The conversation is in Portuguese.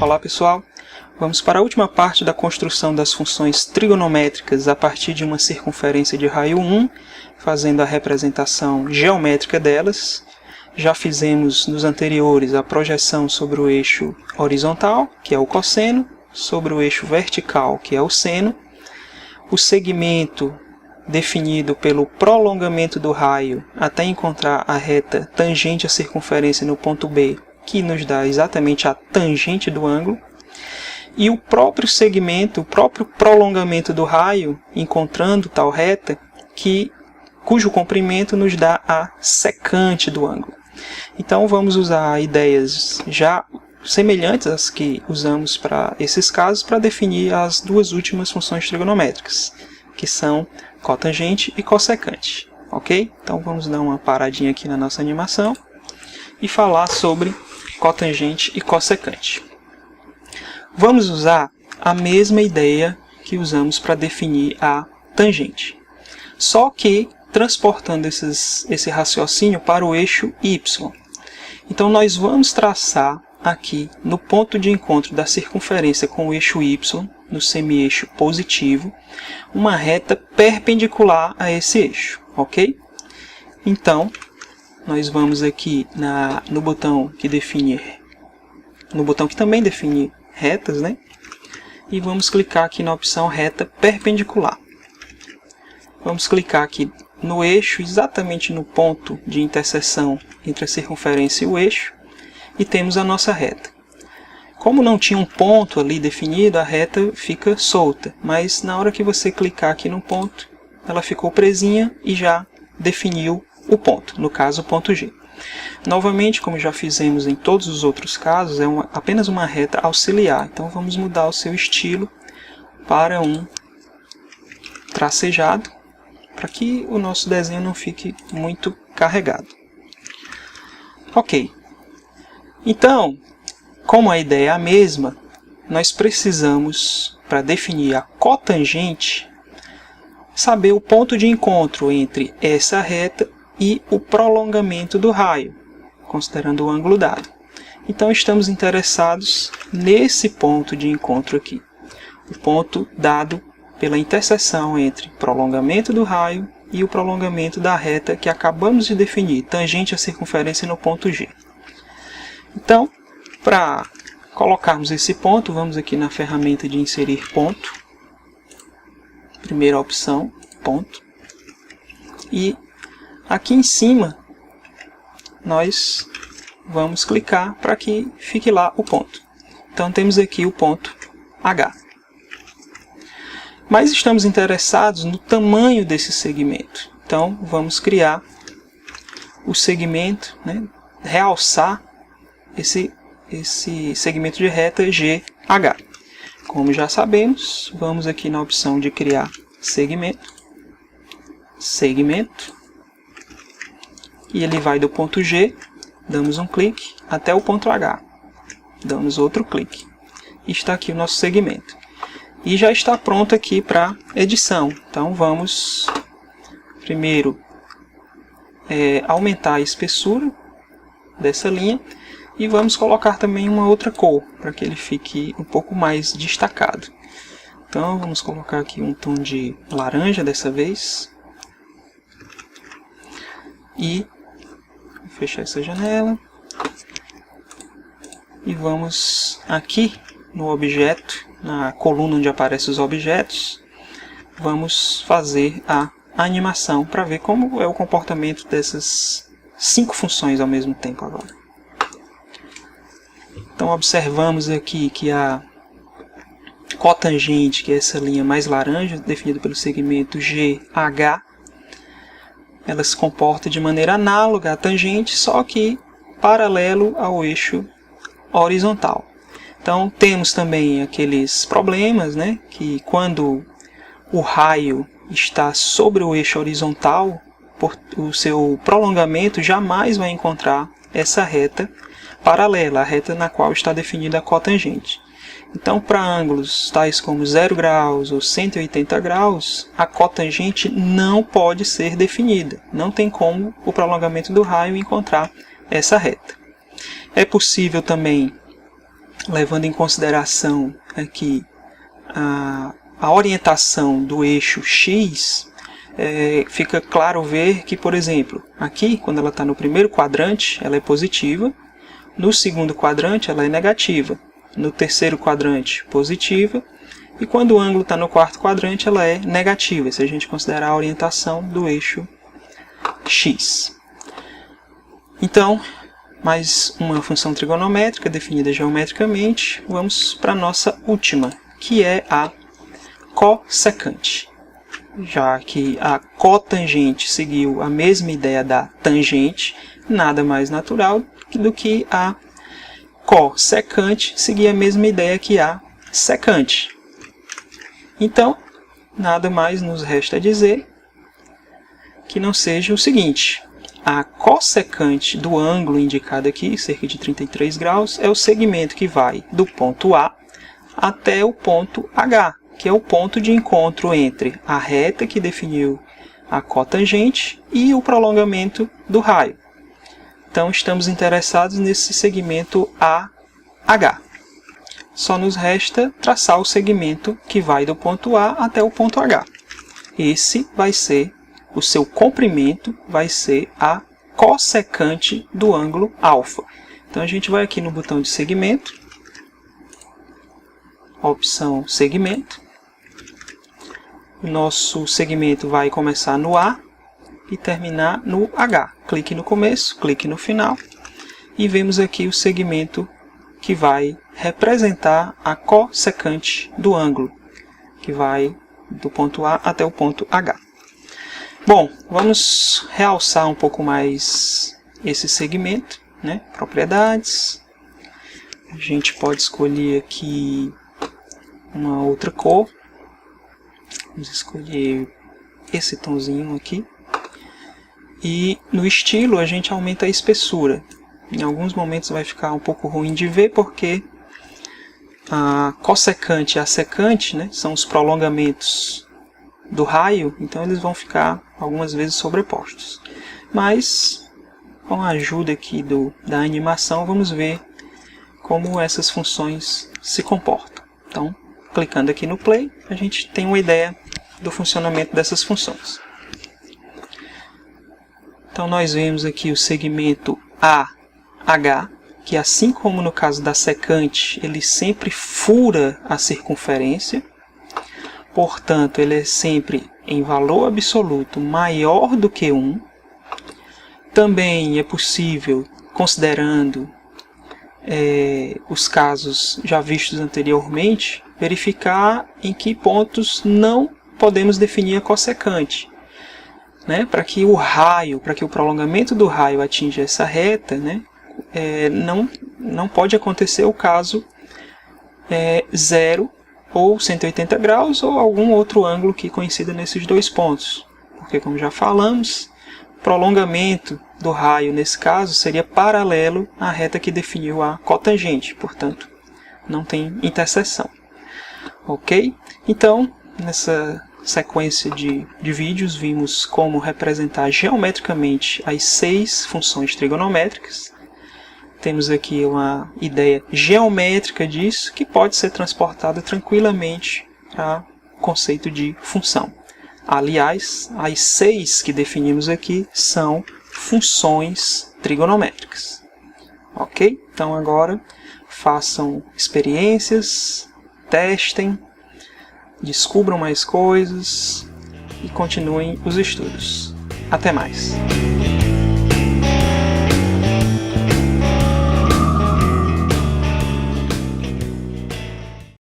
Olá pessoal, vamos para a última parte da construção das funções trigonométricas a partir de uma circunferência de raio 1, fazendo a representação geométrica delas. Já fizemos nos anteriores a projeção sobre o eixo horizontal, que é o cosseno, sobre o eixo vertical, que é o seno, o segmento definido pelo prolongamento do raio até encontrar a reta tangente à circunferência no ponto B, que nos dá exatamente a tangente do ângulo, e o próprio segmento, o próprio prolongamento do raio, encontrando tal reta, cujo comprimento nos dá a secante do ângulo. Então vamos usar ideias já semelhantes às que usamos para esses casos para definir as duas últimas funções trigonométricas, que são cotangente e cossecante. Ok? Então vamos dar uma paradinha aqui na nossa animação e falar sobre cotangente e cossecante. Vamos usar a mesma ideia que usamos para definir a tangente, só que transportando esse raciocínio para o eixo Y. Então nós vamos traçar aqui no ponto de encontro da circunferência com o eixo Y, no semi-eixo positivo, uma reta perpendicular a esse eixo, ok? Então, nós vamos aqui no botão que também define retas, né? E vamos clicar aqui na opção reta perpendicular. Vamos clicar aqui no eixo, exatamente no ponto de interseção entre a circunferência e o eixo, e temos a nossa reta. Como não tinha um ponto ali definido, a reta fica solta, mas na hora que você clicar aqui no ponto, ela ficou presinha e já definiu o ponto, no caso o ponto G. Novamente, como já fizemos em todos os outros casos, é apenas uma reta auxiliar. Então vamos mudar o seu estilo para um tracejado, para que o nosso desenho não fique muito carregado. Ok. Então, como a ideia é a mesma, nós precisamos, para definir a cotangente, saber o ponto de encontro entre essa reta e o prolongamento do raio, considerando o ângulo dado. Então estamos interessados nesse ponto de encontro aqui, o ponto dado pela interseção entre prolongamento do raio e o prolongamento da reta que acabamos de definir, tangente à circunferência no ponto G. Então, para colocarmos esse ponto, vamos aqui na ferramenta de inserir ponto, primeira opção, ponto, e aqui em cima nós vamos clicar para que fique lá o ponto. Então temos aqui o ponto H. Mas estamos interessados no tamanho desse segmento. Então vamos criar o segmento, né, realçar esse segmento de reta GH. Como já sabemos, vamos aqui na opção de criar segmento, e ele vai do ponto G, damos um clique, até o ponto H, damos outro clique, e está aqui o nosso segmento. E já está pronto aqui para edição. Então vamos primeiro aumentar a espessura dessa linha, e vamos colocar também uma outra cor, para que ele fique um pouco mais destacado. Então vamos colocar aqui um tom de laranja dessa vez. E vou fechar essa janela. E vamos aqui no objeto, na coluna onde aparecem os objetos, vamos fazer a animação para ver como é o comportamento dessas 5 funções ao mesmo tempo agora. Então observamos aqui que a cotangente, que é essa linha mais laranja, definida pelo segmento GH, ela se comporta de maneira análoga à tangente, só que paralelo ao eixo horizontal. Então temos também aqueles problemas, né, que quando o raio está sobre o eixo horizontal, o seu prolongamento jamais vai encontrar essa reta paralela, a reta na qual está definida a cotangente. Então, para ângulos tais como 0 graus ou 180 graus, a cotangente não pode ser definida. Não tem como o prolongamento do raio encontrar essa reta. É possível também levando em consideração aqui a orientação do eixo X, fica claro ver que, por exemplo, aqui, quando ela está no primeiro quadrante, ela é positiva, no segundo quadrante, ela é negativa, no terceiro quadrante, positiva, e quando o ângulo está no quarto quadrante, ela é negativa, se a gente considerar a orientação do eixo X. Então, mais uma função trigonométrica definida geometricamente, vamos para a nossa última, que é a cossecante. Já que a cotangente seguiu a mesma ideia da tangente, nada mais natural do que a cossecante seguir a mesma ideia que a secante. Então, nada mais nos resta dizer que não seja o seguinte: a cossecante do ângulo indicado aqui, cerca de 33 graus, é o segmento que vai do ponto A até o ponto H, que é o ponto de encontro entre a reta que definiu a cotangente e o prolongamento do raio. Então, estamos interessados nesse segmento AH. Só nos resta traçar o segmento que vai do ponto A até o ponto H. Esse vai ser, o seu comprimento vai ser a cossecante do ângulo alfa. Então, a gente vai aqui no botão de segmento, opção segmento. O nosso segmento vai começar no A e terminar no H. Clique no começo, clique no final e vemos aqui o segmento que vai representar a cossecante do ângulo, que vai do ponto A até o ponto H. Bom, vamos realçar um pouco mais esse segmento, né? Propriedades. A gente pode escolher aqui uma outra cor. Vamos escolher esse tomzinho aqui. E no estilo a gente aumenta a espessura. Em alguns momentos vai ficar um pouco ruim de ver, porque a cossecante e a secante, né, são os prolongamentos do raio, então eles vão ficar algumas vezes sobrepostos. Mas, com a ajuda aqui da animação, vamos ver como essas funções se comportam. Então, clicando aqui no play, a gente tem uma ideia do funcionamento dessas funções. Então, nós vemos aqui o segmento AH, que assim como no caso da secante, ele sempre fura a circunferência. Portanto, ele é sempre em valor absoluto maior do que 1. Também é possível, considerando os casos já vistos anteriormente, verificar em que pontos não podemos definir a cossecante. Né? Para que o raio, para que o prolongamento do raio atinja essa reta, né? Não pode acontecer o caso 0 ou 180 graus ou algum outro ângulo que coincida nesses dois pontos. Porque, como já falamos, o prolongamento do raio, nesse caso, seria paralelo à reta que definiu a cotangente, portanto, não tem interseção. Ok? Então, nessa sequência de vídeos, vimos como representar geometricamente as 6 funções trigonométricas. Temos aqui uma ideia geométrica disso, que pode ser transportada tranquilamente para o conceito de função. Aliás, as 6 que definimos aqui são funções trigonométricas. Ok? Então agora façam experiências, testem, descubram mais coisas e continuem os estudos. Até mais!